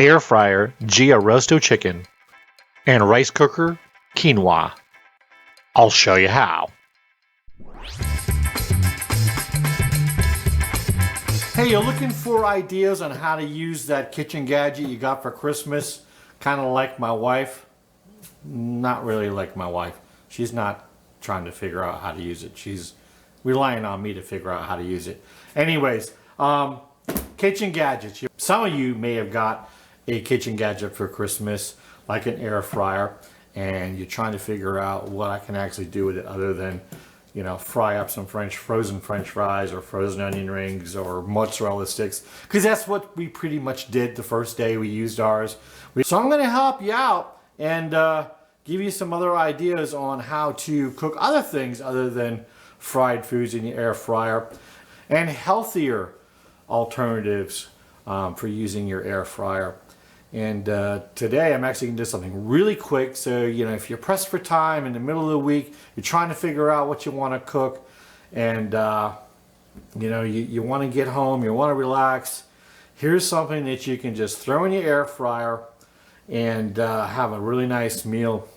air fryer Girarrosto chicken, and rice cooker quinoa. I'll show you how. Hey, you're looking for ideas on how to use that kitchen gadget you got for Christmas? Kind of like my wife? Not really like my wife. She's not trying to figure out how to use it. She's relying on me to figure out how to use it. Anyways, kitchen gadgets. Some of you may have got a kitchen gadget for Christmas, like an air fryer, and you're trying to figure out what I can actually do with it other than, you know, fry up some frozen French fries or frozen onion rings or mozzarella sticks, because that's what we pretty much did the first day we used ours. So I'm going to help you out and give you some other ideas on how to cook other things other than fried foods in your air fryer, and healthier alternatives for using your air fryer. And today I'm actually going to do something really quick. So, you know, if you're pressed for time in the middle of the week, you're trying to figure out what you want to cook, and you know, you want to get home, you want to relax, here's something that you can just throw in your air fryer and have a really nice meal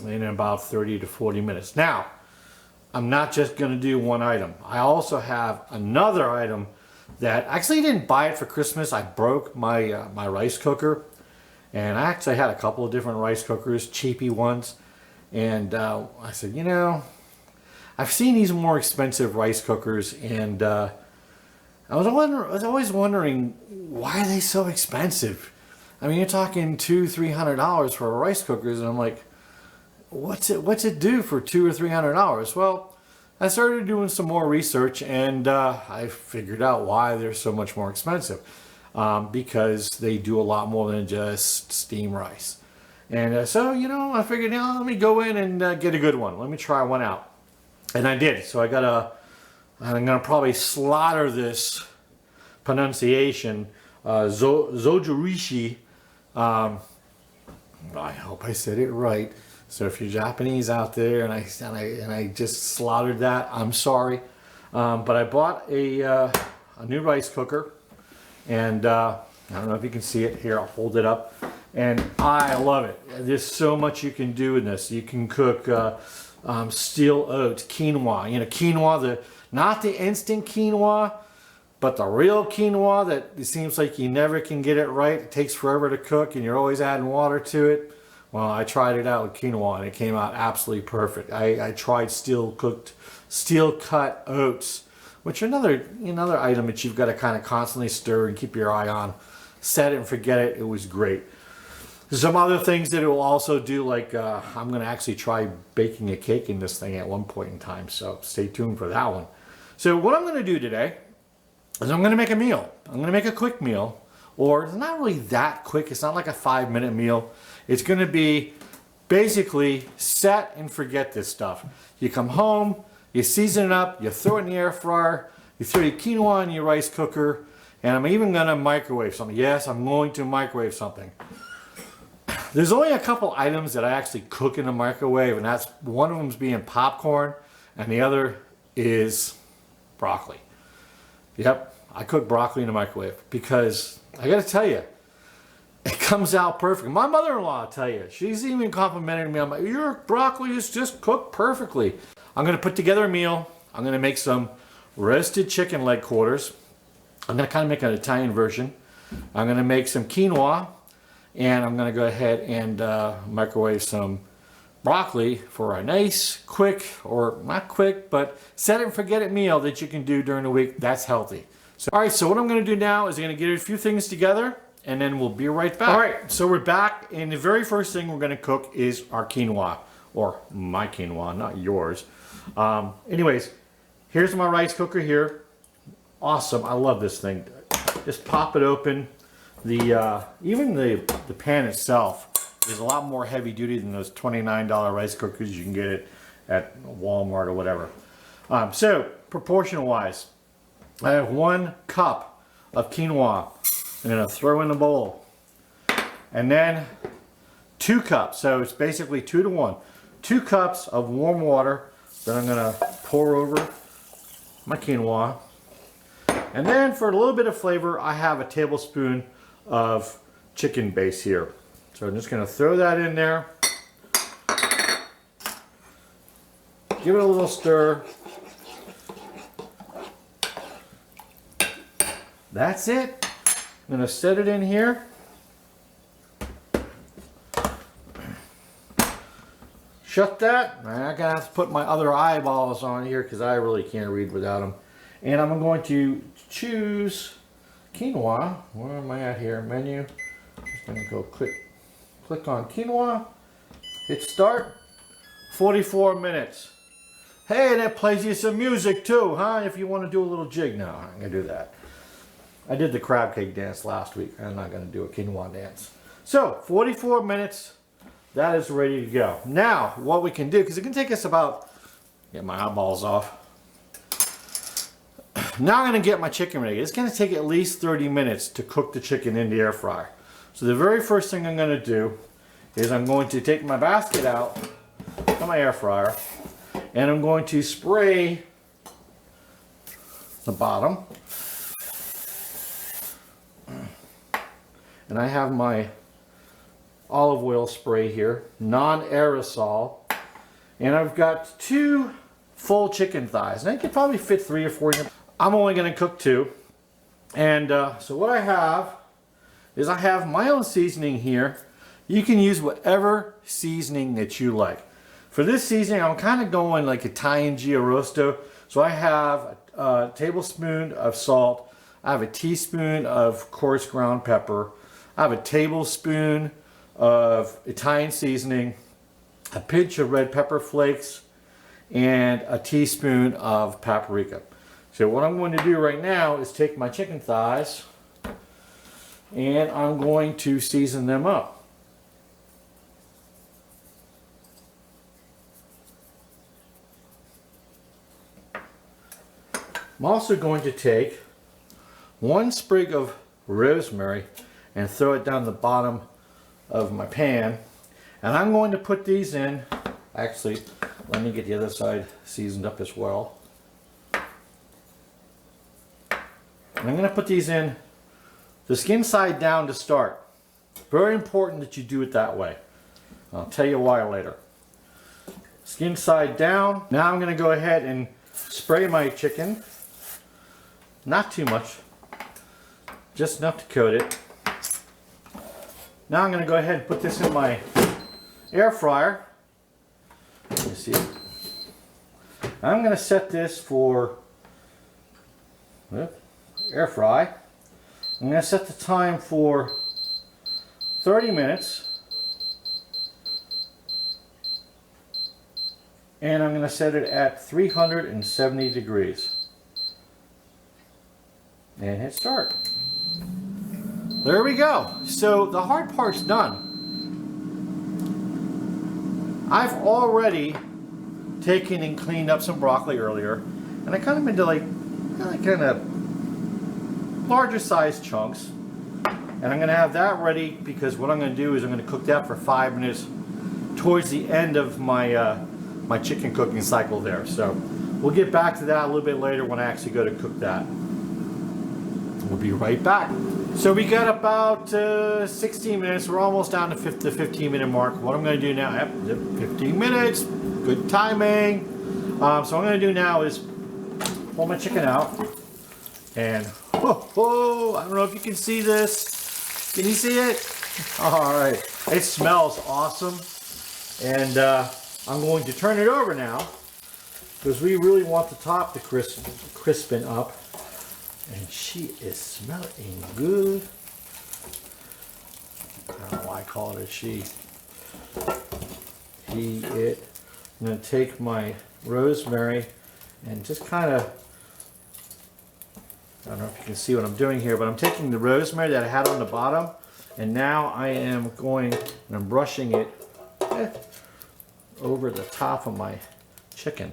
in about 30 to 40 minutes. Now, I'm not just going to do one item. I also have another item that actually didn't buy it for Christmas. I broke my my rice cooker, and I actually had a couple of different rice cookers, cheapy ones, and I said, you know, I've seen these more expensive rice cookers, and I was always wondering, why are they so expensive? I mean, you're talking $200-300 for rice cookers, and I'm like, what's it do for $200 or $300? Well, I started doing some more research, and I figured out why they're so much more expensive. Because they do a lot more than just steam rice. And so, you know, I figured, now let me go in and get a good one. Let me try one out. And I did. So I'm going to probably slaughter this pronunciation, Zojurishi. I hope I said it right. So if you're Japanese out there and I just slaughtered that, I'm sorry. But I bought a new rice cooker, and I don't know if you can see it here. I'll hold it up, and I love it. There's so much you can do in this. You can cook steel oats, quinoa. You know, quinoa, not the instant quinoa, but the real quinoa that it seems like you never can get it right. It takes forever to cook, and you're always adding water to it. Well, I tried it out with quinoa, and it came out absolutely perfect. I tried steel cut oats, which are another item that you've got to kind of constantly stir and keep your eye on. Set it and forget it. It was great. Some other things that it will also do, like I'm going to actually try baking a cake in this thing at one point in time, so stay tuned for that one. So what I'm going to do today is I'm going to make a meal. I'm going to make a quick meal, or it's not really that quick. It's not like a 5-minute meal. It's going to be basically set and forget this stuff. You come home, you season it up, you throw it in the air fryer, you throw your quinoa in your rice cooker, and I'm even going to microwave something. Yes, I'm going to microwave something. There's only a couple items that I actually cook in the microwave, and that's one of them's being popcorn, and the other is broccoli. Yep, I cook broccoli in the microwave because I got to tell you, it comes out perfect. My mother-in-law, I'll tell you, she's even complimented me on your broccoli is just cooked perfectly. I'm going to put together a meal. I'm going to make some roasted chicken leg quarters. I'm going to kind of make an Italian version. I'm going to make some quinoa, and I'm going to go ahead and microwave some broccoli for a nice, quick, or not quick, but set it and forget it meal that you can do during the week. That's healthy. So, all right, so what I'm going to do now is I'm going to get a few things together, and then we'll be right back. All right, so we're back, and the very first thing we're going to cook is our quinoa, or my quinoa, not yours. Anyways, here's my rice cooker here. Awesome, I love this thing. Just pop it open. Even the pan itself is a lot more heavy duty than those $29 rice cookers you can get it at Walmart or whatever. So proportion wise, I have 1 cup of quinoa I'm going to throw in the bowl, and then 2 cups, so it's basically 2 to 1, 2 cups of warm water that I'm going to pour over my quinoa. And then for a little bit of flavor, I have a tablespoon of chicken base here. So I'm just going to throw that in there. Give it a little stir. That's it. I'm going to set it in here. Shut that. I'm going to have to put my other eyeballs on here because I really can't read without them. And I'm going to choose quinoa. Where am I at here? Menu. Just going to go click on quinoa. Hit start. 44 minutes. Hey, that plays you some music too, huh? If you want to do a little jig. No, I'm going to do that. I did the crab cake dance last week. I'm not going to do a quinoa dance. So, 44 minutes. That is ready to go. Now, what we can do, because it can take us about, get my eyeballs off. Now I'm going to get my chicken ready. It's going to take at least 30 minutes to cook the chicken in the air fryer. So the very first thing I'm going to do is I'm going to take my basket out of my air fryer and I'm going to spray the bottom. And I have my olive oil spray here, non-aerosol, and I've got 2 full chicken thighs, and I could probably fit 3 or 4 in. I'm only going to cook 2, and so what I have is I have my own seasoning here. You can use whatever seasoning that you like. For this seasoning, I'm kind of going like Italian Girarrosto, so I have a tablespoon of salt, I have a teaspoon of coarse ground pepper, I have a tablespoon of Italian seasoning, a pinch of red pepper flakes, and a teaspoon of paprika. So what I'm going to do right now is take my chicken thighs and I'm going to season them up. I'm also going to take 1 sprig of rosemary and throw it down the bottom of my pan, and I'm going to put these in. Actually, let me get the other side seasoned up as well. And I'm going to put these in the skin side down to start. Very important that you do it that way. I'll tell you why later. Skin side down. Now I'm going to go ahead and spray my chicken. Not too much, just enough to coat it. Now I'm going to go ahead and put this in my air fryer. Let me see. I'm going to set this for air fry. I'm going to set the time for 30 minutes. And I'm going to set it at 370 degrees. And hit start. There we go. So the hard part's done. I've already taken and cleaned up some broccoli earlier, and I cut them into like kind of larger size chunks. And I'm going to have that ready because what I'm going to do is I'm going to cook that for 5 minutes towards the end of my my chicken cooking cycle there. So we'll get back to that a little bit later when I actually go to cook that. We'll be right back. So we got about 16 minutes. We're almost down to the 15-minute mark. What I'm going to do now, 15 minutes, good timing. So what I'm going to do now is pull my chicken out. And, whoa, I don't know if you can see this. Can you see it? All right. It smells awesome. And I'm going to turn it over now because we really want the top to crispen up. And she is smelling good. I don't know why I call it a she. He, it. I'm going to take my rosemary and just kind of, I don't know if you can see what I'm doing here, but I'm taking the rosemary that I had on the bottom, and now I am going and I'm brushing it over the top of my chicken.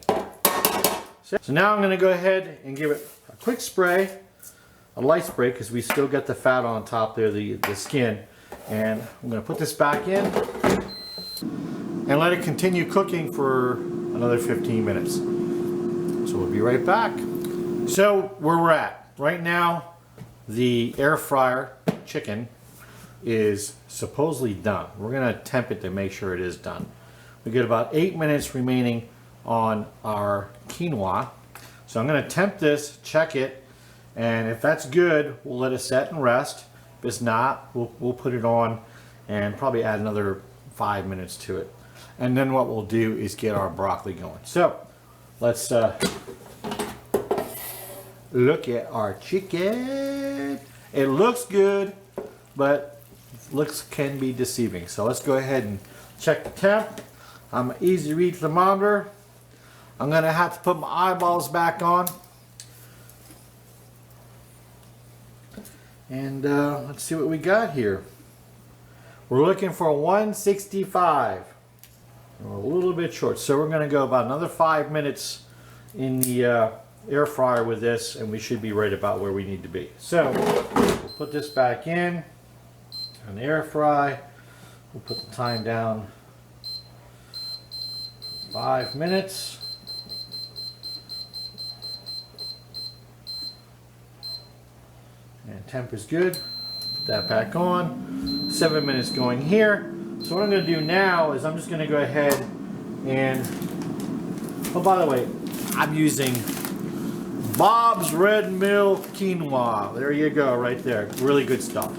So now I'm going to go ahead and give it a quick spray, a light spray, because we still got the fat on top there, the skin. And I'm going to put this back in and let it continue cooking for another 15 minutes. So we'll be right back. So where we're at right now, the air fryer chicken is supposedly done. We're going to temp it to make sure it is done. We get about 8 minutes remaining on our quinoa. So I'm going to temp this, check it, and if that's good, we'll let it set and rest. If it's not, we'll put it on and probably add another 5 minutes to it. And then what we'll do is get our broccoli going. So let's look at our chicken. It looks good, but looks can be deceiving. So let's go ahead and check the temp. I'm an easy read thermometer. I'm gonna have to put my eyeballs back on. And let's see what we got here. We're looking for 165. We're a little bit short, so we're going to go about another 5 minutes in the air fryer with this, and we should be right about where we need to be. So we'll put this back in and air fry. We'll put the time down 5 minutes. And temp is good. Put that back on. 7 minutes going here. So what I'm going to do now is I'm just going to go ahead and, oh, by the way, I'm using Bob's Red Mill Quinoa. There you go, right there. Really good stuff.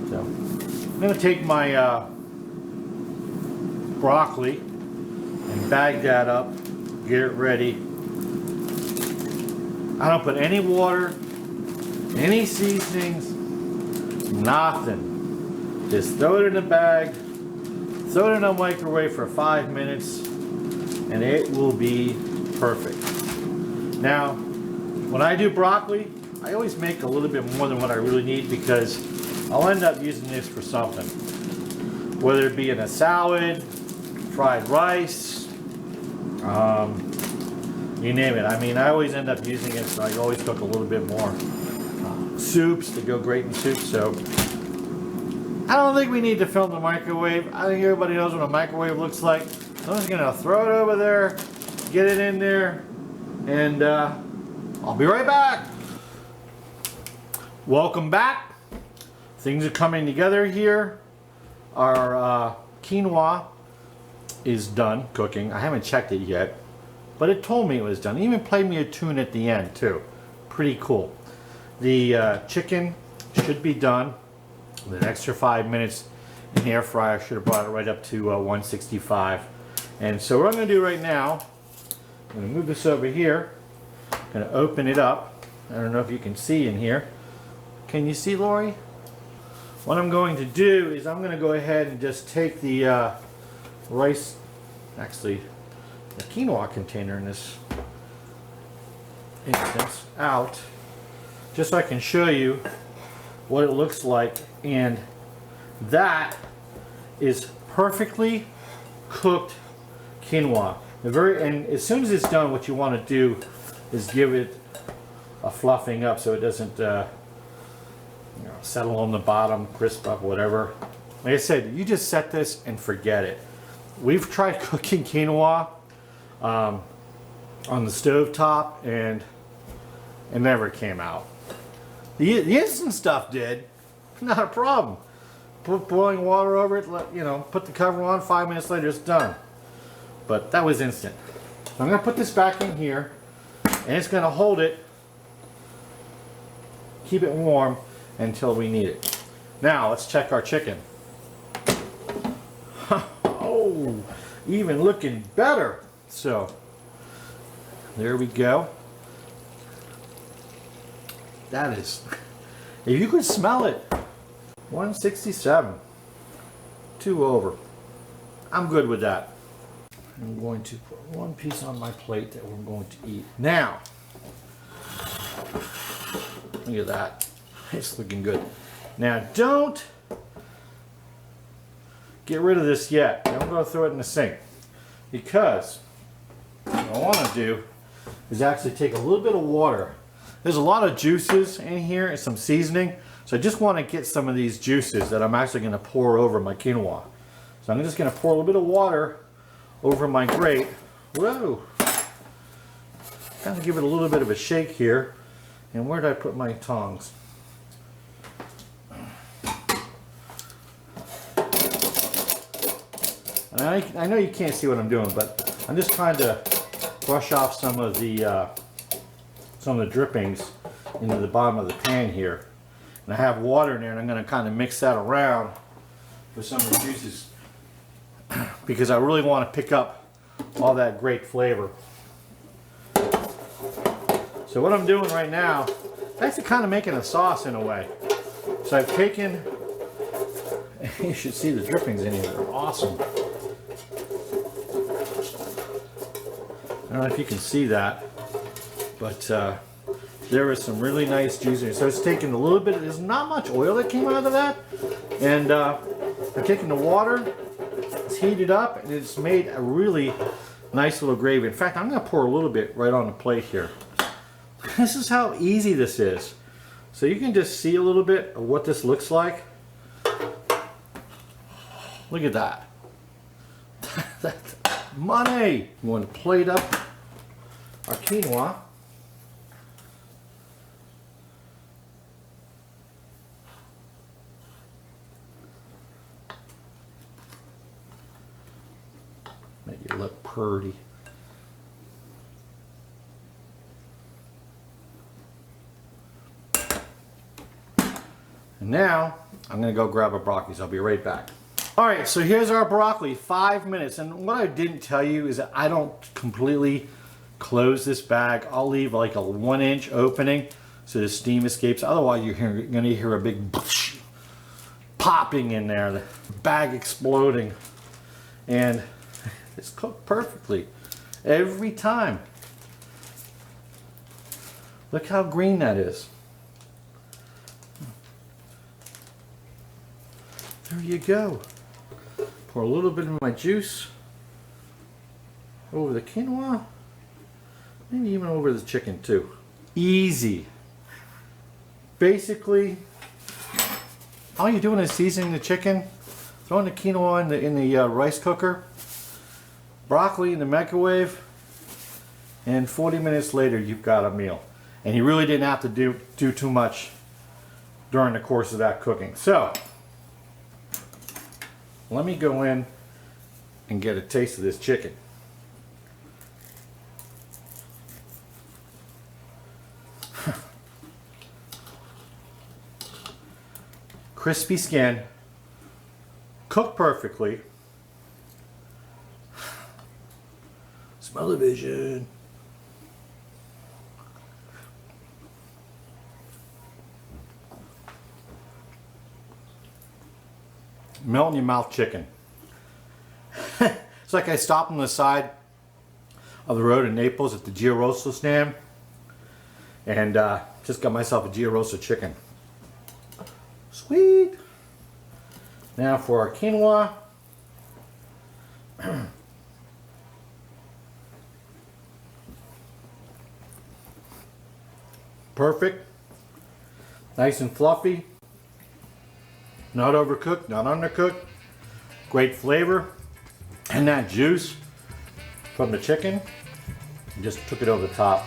So I'm going to take my broccoli and bag that up, get it ready. I don't put any water, any seasonings, nothing. Just throw it in a bag, throw it in a microwave for 5 minutes, and it will be perfect. Now, when I do broccoli, I always make a little bit more than what I really need because I'll end up using this for something. Whether it be in a salad, fried rice, you name it. I mean, I always end up using it, so I always cook a little bit more. Soups, to go great in soup, so I don't think we need to film the microwave. I think everybody knows what a microwave looks like. So I'm just gonna throw it over there, get it in there, and I'll be right back. Welcome back. Things are coming together here. Our quinoa is done cooking. I haven't checked it yet, but it told me it was done. It even played me a tune at the end too. Pretty cool. The chicken should be done with an extra 5 minutes in the air fryer. Should have brought it right up to 165. And so what I'm going to do right now, I'm going to move this over here. I'm going to open it up. I don't know if you can see in here. Can you see, Lori? What I'm going to do is I'm going to go ahead and just take the rice, actually the quinoa container in this instance, out, just so I can show you what it looks like. And that is perfectly cooked quinoa. And as soon as it's done, what you want to do is give it a fluffing up so it doesn't settle on the bottom, crisp up, whatever. Like I said, you just set this and forget it. We've tried cooking quinoa on the stove top, and it never came out. The instant stuff did, not a problem. Put boiling water over it, put the cover on, 5 minutes later it's done. But that was instant. So I'm going to put this back in here, and it's going to hold it, keep it warm until we need it. Now let's check our chicken. Oh, even looking better. So there we go. That is, if you could smell it, 167, 2 over. I'm good with that. I'm going to put one piece on my plate that we're going to eat. Now, look at that. It's looking good. Now, don't get rid of this yet. I'm going to throw it in the sink, because what I want to do is actually take a little bit of water. There's a lot of juices in here and some seasoning, so I just want to get some of these juices that I'm actually going to pour over my quinoa. So I'm just going to pour a little bit of water over my grate. Whoa! Kind of give it a little bit of a shake here. And where did I put my tongs? And I know you can't see what I'm doing, but I'm just trying to brush off some of the drippings into the bottom of the pan here. And I have water in there, and I'm going to kind of mix that around with some of the juices because I really want to pick up all that great flavor. So what I'm doing right now, that's kind of making a sauce in a way. So I've taken, you should see the drippings in here, they're awesome. I don't know if you can see that, but there is some really nice juice in here. So it's taking a little bit, there's not much oil that came out of that. And I'm taking the water, it's heated up, and it's made a really nice little gravy. In fact, I'm going to pour a little bit right on the plate here. This is how easy this is. So you can just see a little bit of what this looks like. Look at that. That's money. I'm going to plate up our quinoa. Make it look pretty. And now I'm going to go grab our broccoli. I'll be right back. All right, so here's our broccoli, 5 minutes. And what I didn't tell you is that I don't completely close this bag. I'll leave like a 1-inch opening so the steam escapes. Otherwise, you're going to hear a big popping in there, the bag exploding. And it's cooked perfectly every time. Look how green that is. There you go. Pour a little bit of my juice over the quinoa, maybe even over the chicken too. Easy. Basically, all you're doing is seasoning the chicken, throwing the quinoa in the rice cooker, broccoli in the microwave, and 40 minutes later you've got a meal. And you really didn't have to do too much during the course of that cooking. So let me go in and get a taste of this chicken. Crispy skin, cooked perfectly. Smell-o-vision. Melt in your mouth chicken. It's like I stopped on the side of the road in Naples at the Girarrosto stand and just got myself a Girarrosto chicken. Sweet. Now for our quinoa. Perfect. Nice and fluffy. Not overcooked, not undercooked. Great flavor. And that juice from the chicken, just took it over the top.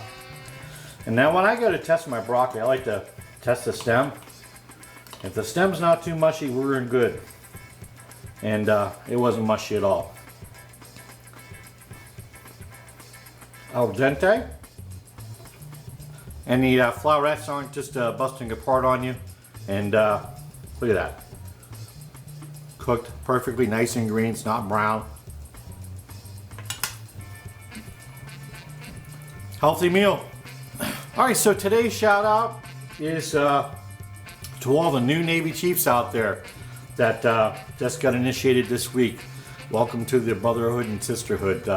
And now when I go to test my broccoli, I like to test the stem. If the stem's not too mushy, we're in good. And it wasn't mushy at all. Al dente. And the flowerets aren't just busting apart on you. And look at that. Cooked perfectly, nice and green, it's not brown. Healthy meal. All right, so today's shout out is to all the new Navy Chiefs out there that just got initiated this week. Welcome to the brotherhood and sisterhood.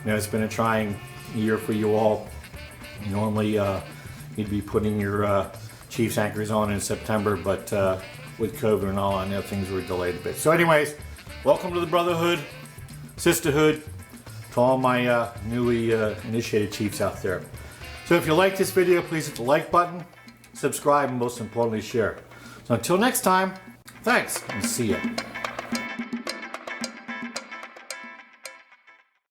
It's been a trying year for you all. Normally you'd be putting your Chiefs anchors on in September, but with COVID and all, I know things were delayed a bit. So anyways, welcome to the brotherhood, sisterhood, to all my newly initiated Chiefs out there. So if you like this video, please hit the like button, subscribe, and most importantly, share. So until next time, thanks, and see ya.